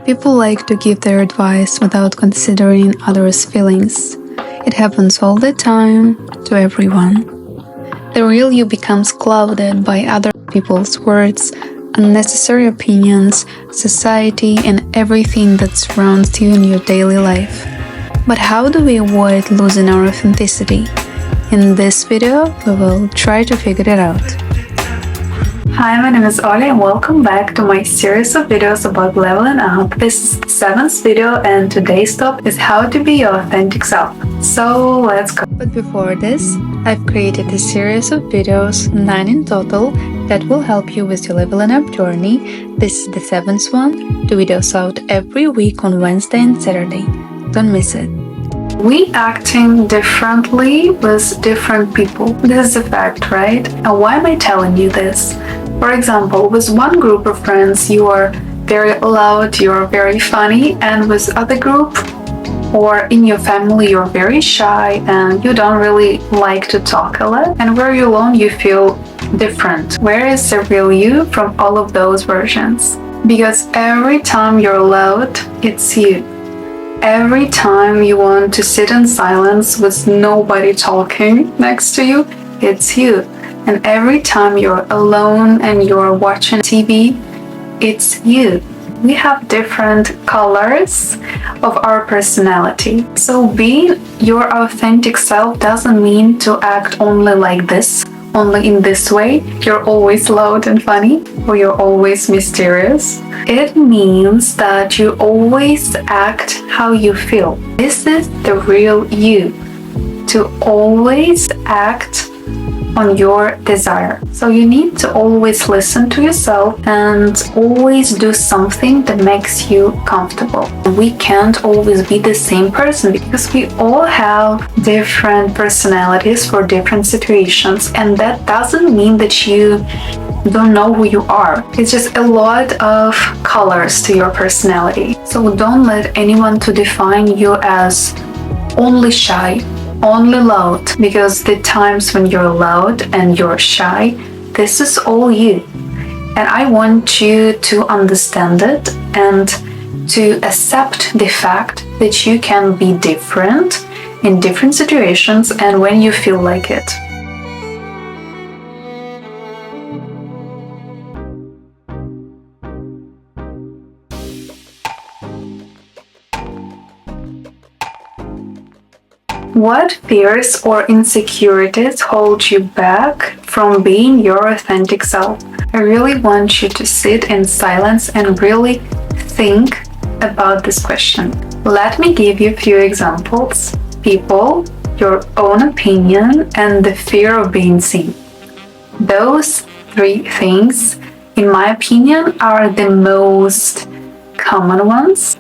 People like to give their advice without considering others' feelings. It happens all the time to everyone. The real you becomes clouded by other people's words, unnecessary opinions, society, and everything that surrounds you in your daily life. But how do we avoid losing our authenticity? In this video, we will try to figure it out. Hi, my name is Olia and welcome back to my series of videos about leveling up. This is the 7th video and today's topic is how to be your authentic self. So let's go. But before this, I've created a series of videos, 9 in total, that will help you with your leveling up journey. This is the 7th one. The videos out every week on Wednesday and Saturday. Don't miss it. We acting differently with different people. This is a fact, right? And why am I telling you this? For example, with one group of friends, you are very loud, you are very funny, and with other group or in your family, you're very shy and you don't really like to talk a lot. And where you're alone, you feel different. Where is the real you from all of those versions? Because every time you're loud, it's you. Every time you want to sit in silence with nobody talking next to you, it's you. And every time you're alone and you're watching TV, it's you. We have different colors of our personality. So being your authentic self doesn't mean to act only like this, only in this way. You're always loud and funny, or you're always mysterious. It means that you always act how you feel. This is the real you. To always act on your desire. So you need to always listen to yourself and always do something that makes you comfortable. We can't always be the same person because we all have different personalities for different situations, and that doesn't mean that you don't know who you are. It's just a lot of colors to your personality. So don't let anyone to define you as only shy, only loud, because the times when you're loud and you're shy, this is all you. And I want you to understand it and to accept the fact that you can be different in different situations and when you feel like it. What fears or insecurities hold you back from being your authentic self? I really want you to sit in silence and really think about this question. Let me give you a few examples. People, your own opinion, and the fear of being seen. Those 3 things, in my opinion, are the most common ones.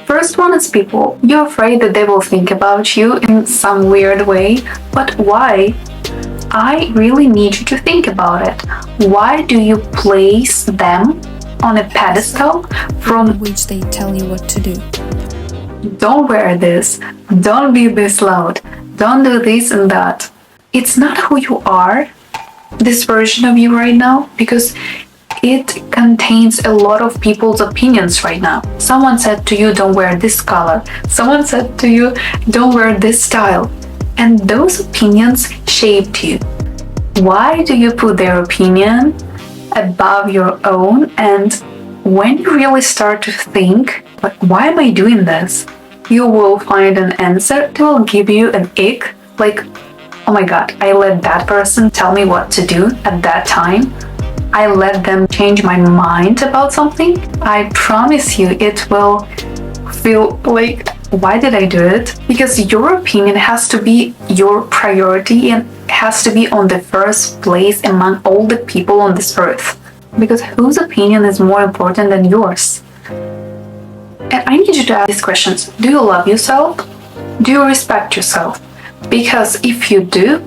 First one is people. You're afraid that they will think about you in some weird way, but why? I really need you to think about it. Why do you place them on a pedestal from which they tell you what to do? Don't wear this, don't be this loud, don't do this and that. It's not who you are, this version of you right now, because it contains a lot of people's opinions right now. Someone said to you, don't wear this color. Someone said to you, don't wear this style. And those opinions shaped you. Why do you put their opinion above your own? And when you really start to think, like, why am I doing this? You will find an answer that will give you an ick, like, oh my God, I let that person tell me what to do at that time. I let them change my mind about something. I promise you it will feel like, why did I do it? Because your opinion has to be your priority and has to be on the first place among all the people on this earth. Because whose opinion is more important than yours? And I need you to ask these questions. Do you love yourself? Do you respect yourself? Because if you do,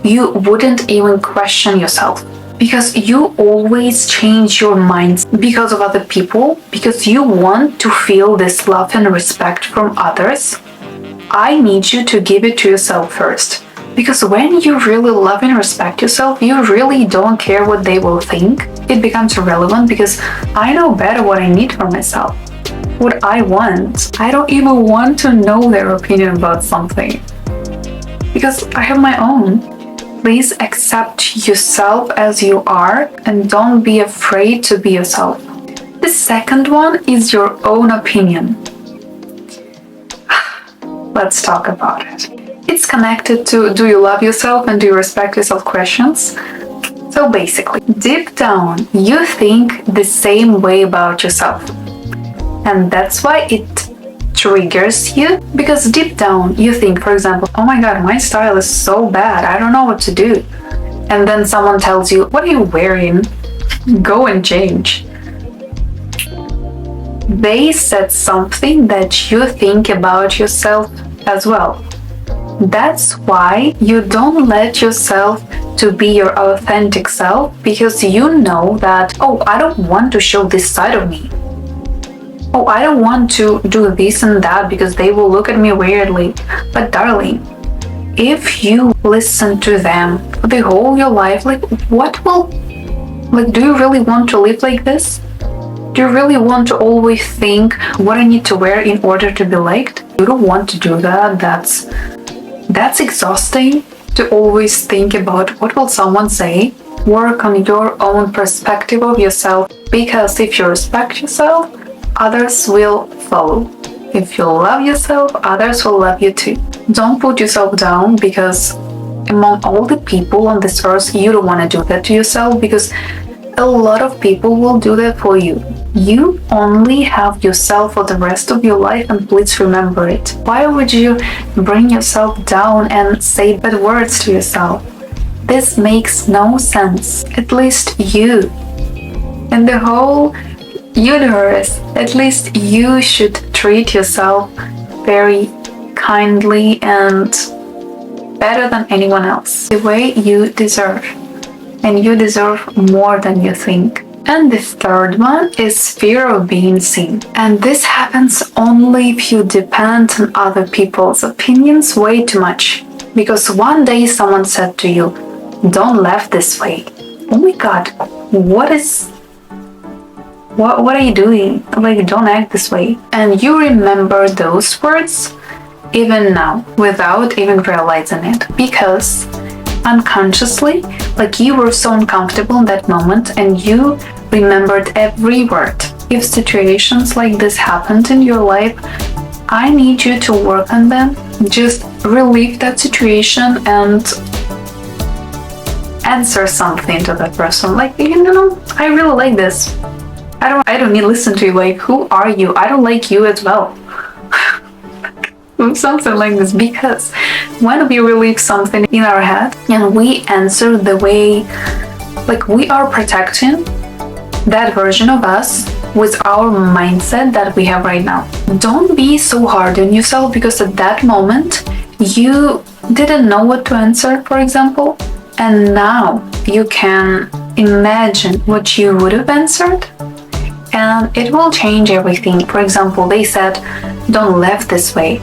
you wouldn't even question yourself. Because you always change your minds because of other people, because you want to feel this love and respect from others. I need you to give it to yourself first. Because when you really love and respect yourself, you really don't care what they will think. It becomes irrelevant because I know better what I need for myself. what I want. I don't even want to know their opinion about something because I have my own. Please accept yourself as you are and don't be afraid to be yourself. The second one is your own opinion. Let's talk about it. It's connected to do you love yourself and do you respect yourself questions. So basically, deep down, you think the same way about yourself. And that's why it triggers you, because deep down you think, for example, oh my god, my style is so bad, I don't know what to do. And then someone tells you, what are you wearing? Go and change. They said something that you think about yourself as well. That's why you don't let yourself to be your authentic self, because you know that, oh, I don't want to show this side of me. Oh, I don't want to do this and that because they will look at me weirdly. But darling, if you listen to them for the whole your life, do you really want to live like this? Do you really want to always think what I need to wear in order to be liked? You don't want to do that. That's exhausting to always think about what will someone say. Work on your own perspective of yourself, because if you respect yourself, others will follow. If you love yourself, others will love you too. Don't put yourself down, because among all the people on this earth, you don't want to do that to yourself, because a lot of people will do that for you. You only have yourself for the rest of your life, and please remember it. Why would you bring yourself down and say bad words to yourself? This makes no sense. At least you and the whole universe, at least you should treat yourself very kindly and better than anyone else, the way you deserve. And you deserve more than you think. And the third one is fear of being seen. And this happens only if you depend on other people's opinions way too much. Because one day someone said to you, don't laugh this way. Oh my god, what are you doing? Don't act this way. And you remember those words even now, without even realizing it. Because unconsciously, you were so uncomfortable in that moment and you remembered every word. If situations like this happened in your life, I need you to work on them. Just relieve that situation and answer something to that person. I really like this. I don't need to listen to you. Who are you? I don't like you as well. Something like this, because when we relieve something in our head and we answer the way we are protecting that version of us with our mindset that we have right now. Don't be so hard on yourself, because at that moment you didn't know what to answer, for example, and now you can imagine what you would have answered, and it will change everything. For example, they said, don't laugh this way.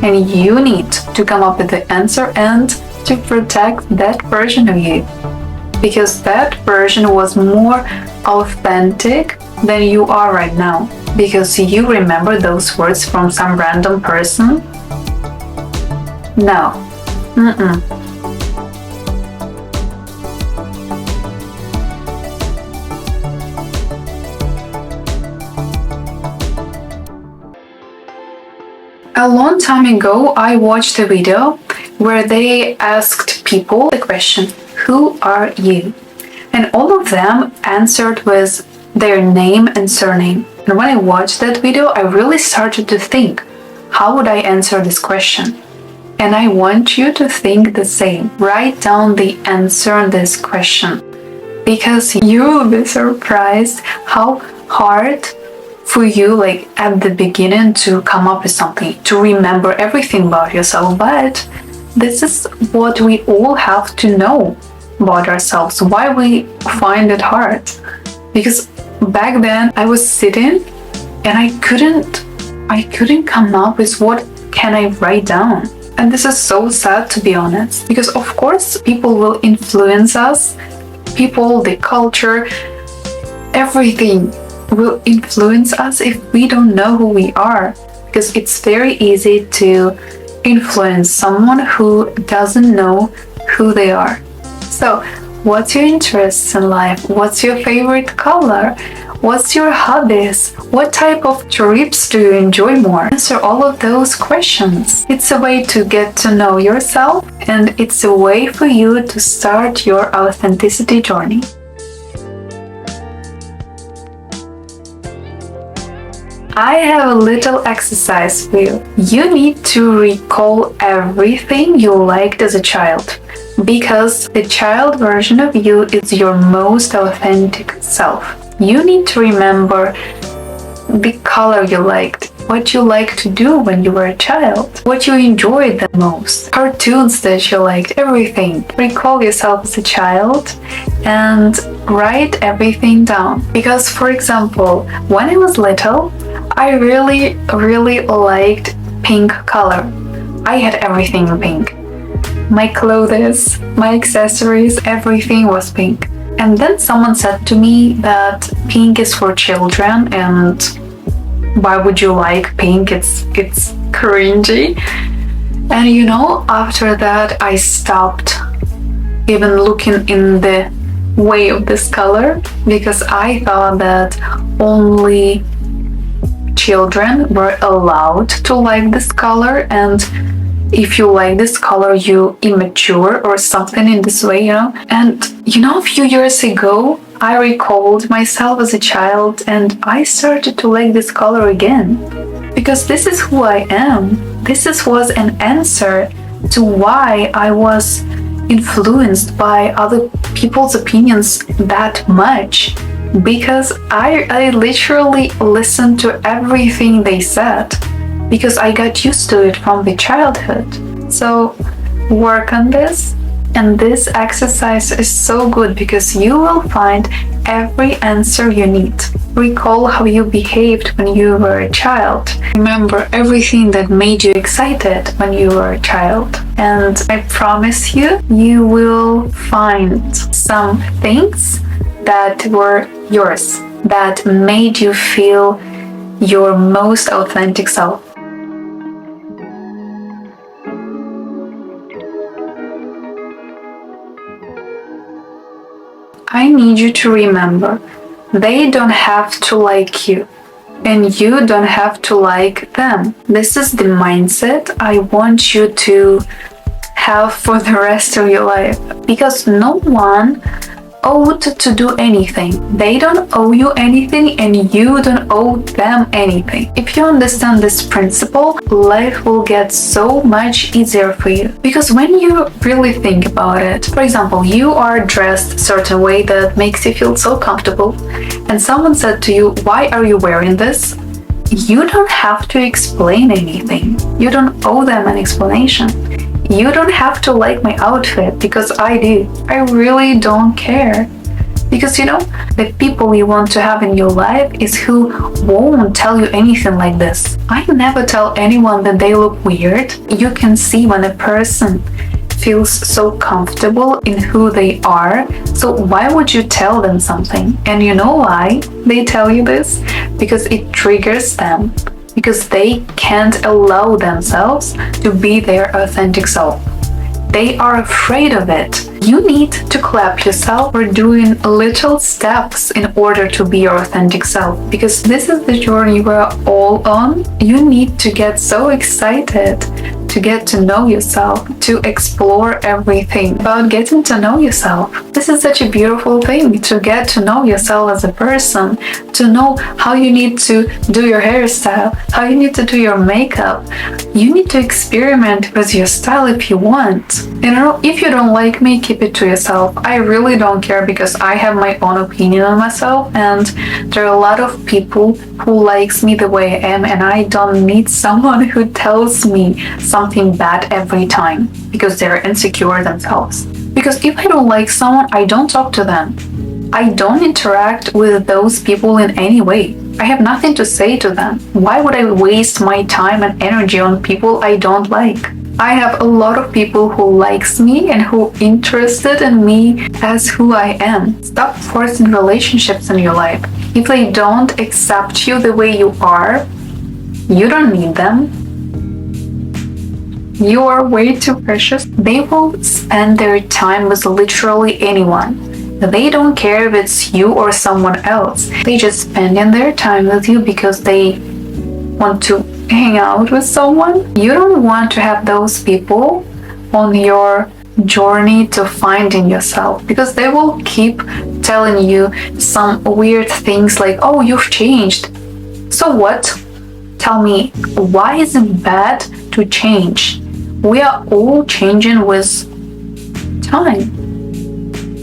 And you need to come up with the answer and to protect that version of you. Because that version was more authentic than you are right now. Because you remember those words from some random person? No. A long time ago, I watched a video where they asked people the question, who are you? And all of them answered with their name and surname. And when I watched that video, I really started to think, how would I answer this question? And I want you to think the same. Write down the answer on this question, because you will be surprised how hard for you at the beginning to come up with something, to remember everything about yourself. But this is what we all have to know about ourselves, why we find it hard. Because back then I was sitting and I couldn't come up with what can I write down. And this is so sad, to be honest, because of course people will influence us, people, the culture, everything will influence us if we don't know who we are, because it's very easy to influence someone who doesn't know who they are. So, what's your interests in life? What's your favorite color? What's your hobbies? What type of trips do you enjoy more? Answer all of those questions. It's a way to get to know yourself, and it's a way for you to start your authenticity journey. I have a little exercise for you. You need to recall everything you liked as a child, because the child version of you is your most authentic self. You need to remember the color you liked, what you liked to do when you were a child, what you enjoyed the most, cartoons that you liked, everything. Recall yourself as a child and write everything down. Because, for example, when I was little, I really liked pink color. I had everything in pink. My clothes, my accessories, everything was pink. And then someone said to me that pink is for children, and why would you like pink? It's cringy. And after that I stopped even looking in the way of this color, because I thought that only children were allowed to like this color, and if you like this color, you immature or something in this way, And a few years ago, I recalled myself as a child and I started to like this color again. Because this is who I am. This was an answer to why I was influenced by other people's opinions that much. Because I literally listened to everything they said, because I got used to it from the childhood. So work on this, and this exercise is so good because you will find every answer you need. Recall how you behaved when you were a child. Remember everything that made you excited when you were a child. And I promise you, you will find some things that were yours, that made you feel your most authentic self. I need you to remember, they don't have to like you, and you don't have to like them. This is the mindset I want you to have for the rest of your life, because no one owed to do anything. They don't owe you anything, and you don't owe them anything. If you understand this principle, life will get so much easier for you. Because when you really think about it, for example, you are dressed a certain way that makes you feel so comfortable, and someone said to you, "Why are you wearing this?" You don't have to explain anything. You don't owe them an explanation. You don't have to like my outfit, because I do. I really don't care. Because the people you want to have in your life is who won't tell you anything like this. I never tell anyone that they look weird. You can see when a person feels so comfortable in who they are. So why would you tell them something? And you know why they tell you this? Because it triggers them. Because they can't allow themselves to be their authentic self. They are afraid of it. You need to clap yourself for doing little steps in order to be your authentic self, because this is the journey we're all on. You need to get so excited to get to know yourself, to explore everything about getting to know yourself. This is such a beautiful thing, to get to know yourself as a person, to know how you need to do your hairstyle, how you need to do your makeup. You need to experiment with your style if you want. If you don't like me, keep it to yourself. I really don't care, because I have my own opinion on myself, and there are a lot of people who likes me the way I am, and I don't need someone who tells me something bad every time because they're insecure themselves. Because if I don't like someone, I don't talk to them. I don't interact with those people in any way. I have nothing to say to them. Why would I waste my time and energy on people I don't like? I have a lot of people who likes me and who interested in me as who I am. Stop forcing relationships in your life. If they don't accept you the way you are, you don't need them. You are way too precious. They will spend their time with literally anyone. They don't care if it's you or someone else. They just spending their time with you because they want to hang out with someone. You don't want to have those people on your journey to finding yourself, because they will keep telling you some weird things like, oh, you've changed. So what? Tell me, why is it bad to change? We are all changing with time.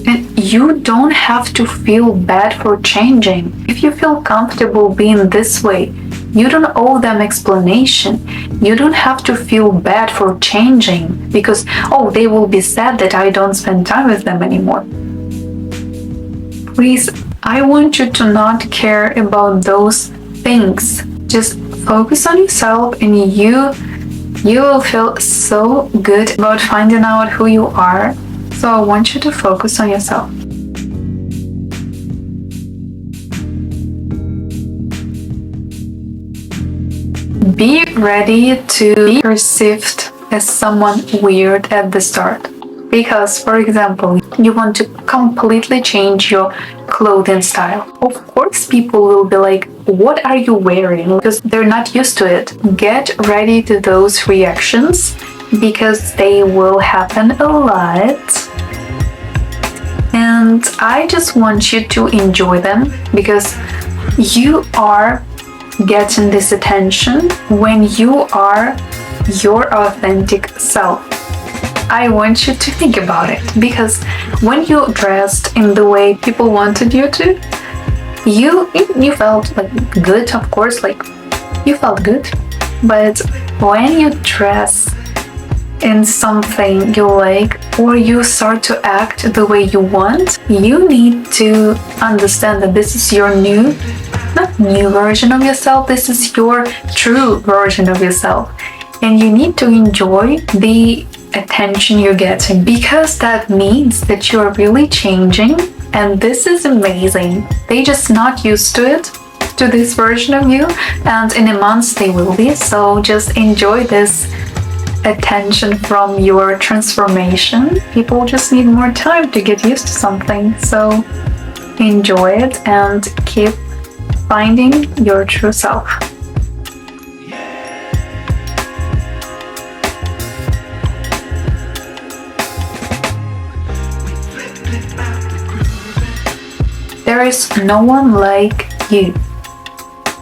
And you don't have to feel bad for changing. If you feel comfortable being this way, you don't owe them explanation. You don't have to feel bad for changing because, oh, they will be sad that I don't spend time with them anymore. Please, I want you to not care about those things. Just focus on yourself, and you will feel so good about finding out who you are. So I want you to focus on yourself. Be ready to be perceived as someone weird at the start. Because, for example, you want to completely change your clothing style. Of course, people will be like, what are you wearing? Because they're not used to it. Get ready to those reactions because they will happen a lot. And I just want you to enjoy them because you are getting this attention when you are your authentic self. I want you to think about it, because when you dressed in the way people wanted you to, you felt like good, of course, like you felt good. But when you dress in something you like, or you start to act the way you want, you need to understand that this is your not new version of yourself, this is your true version of yourself. And you need to enjoy the attention you're getting, because that means that you are really changing, and this is amazing. They just not used to it, to this version of you, and in a month they will be. So just enjoy this attention from your transformation. People just need more time to get used to something, so enjoy it and keep finding your true self. There is no one like you.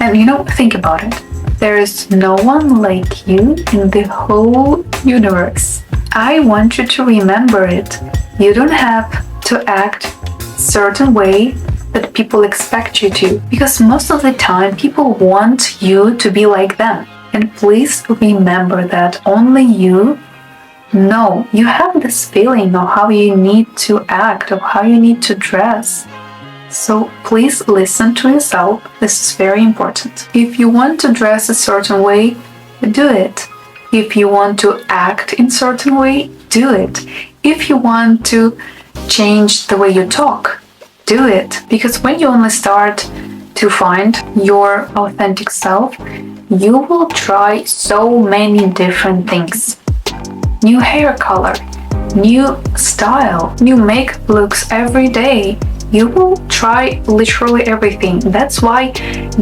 And think about it. There is no one like you in the whole universe. I want you to remember it. You don't have to act a certain way that people expect you to, because most of the time people want you to be like them. And please remember that only you know. You have this feeling of how you need to act, of how you need to dress. So please listen to yourself. This is very important. If you want to dress a certain way, do it. If you want to act in a certain way, do it. If you want to change the way you talk, do it. Because when you only start to find your authentic self, you will try so many different things. New hair color, new style, new makeup looks every day. You will try literally everything. That's why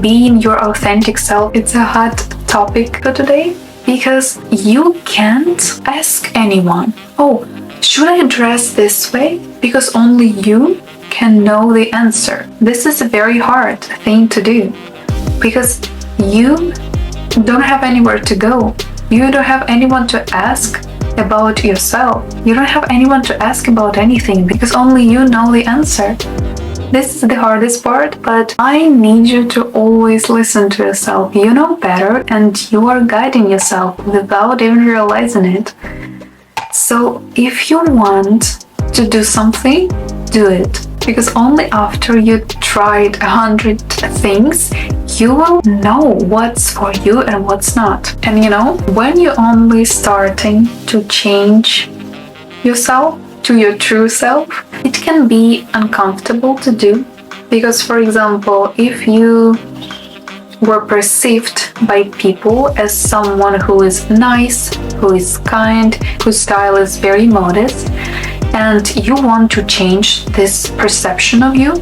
being your authentic self, it's a hot topic for today, because you can't ask anyone, oh, should I dress this way? Because only you can know the answer. This is a very hard thing to do, because you don't have anywhere to go. You don't have anyone to ask about yourself. You don't have anyone to ask about anything, because only you know the answer. This is the hardest part, but I need you to always listen to yourself. You know better, and you are guiding yourself without even realizing it. So if you want to do something, do it. Because only after you tried 100 things, you will know what's for you and what's not. And when you're only starting to change yourself to your true self, it can be uncomfortable to do. Because, for example, if you were perceived by people as someone who is nice, who is kind, whose style is very modest, and you want to change this perception of you,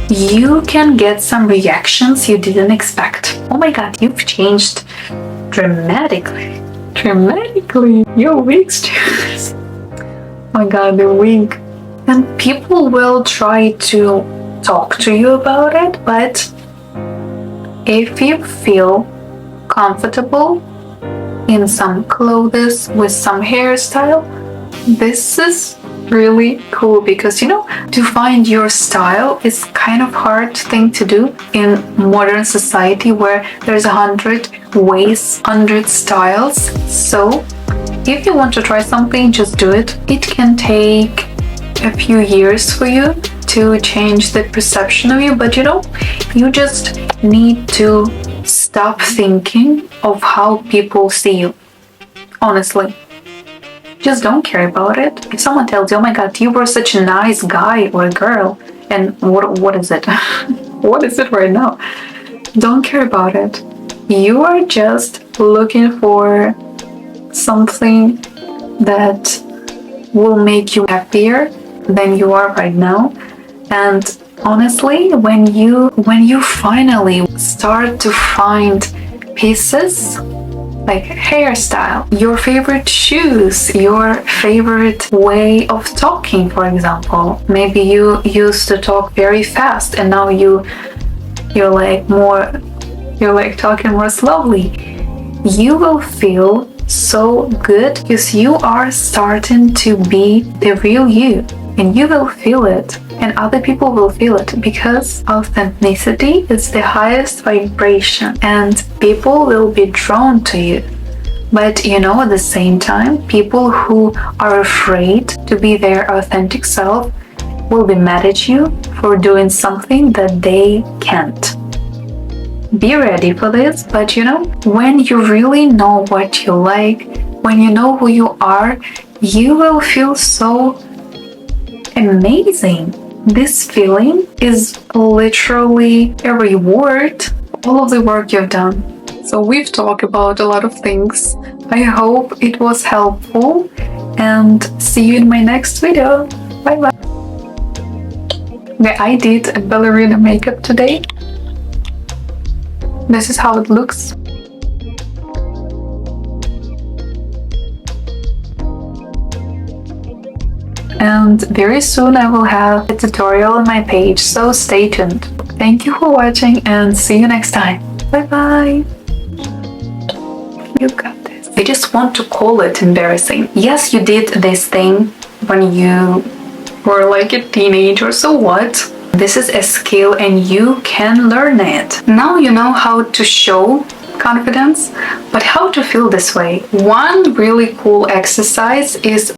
you can get some reactions you didn't expect. Oh my god, you've changed dramatically. Your wig's changed. Oh my god, the wig. And people will try to talk to you about it, but if you feel comfortable in some clothes with some hairstyle, this is really cool, because to find your style is kind of hard thing to do in modern society where there's 100 ways, 100 styles. So if you want to try something, just do it. It can take a few years for you to change the perception of you, but you just need to stop thinking of how people see you. Honestly, just don't care about it. If someone tells you, oh my god, you were such a nice guy or girl, and what is it? What is it right now? Don't care about it. You are just looking for something that will make you happier than you are right now. And honestly, when you finally start to find pieces like hairstyle, your favorite shoes, your favorite way of talking, for example. Maybe you used to talk very fast and now you're talking more slowly. You will feel so good because you are starting to be the real you, and you will feel it, and other people will feel it, because authenticity is the highest vibration and people will be drawn to you. But at the same time, people who are afraid to be their authentic self will be mad at you for doing something that they can't. Be ready for this, but when you really know what you like, when you know who you are, you will feel so amazing. This feeling is literally a reward all of the work you've done. So we've talked about a lot of things. I hope it was helpful, and see you in my next video. Bye bye. Okay, I did a ballerina makeup today. This is how it looks. And very soon I will have a tutorial on my page, so stay tuned. Thank you for watching and see you next time. Bye bye. You got this. I just want to call it embarrassing. Yes, you did this thing when you were like a teenager, so what? This is a skill and you can learn it. Now you know how to show confidence, but how to feel this way. One really cool exercise is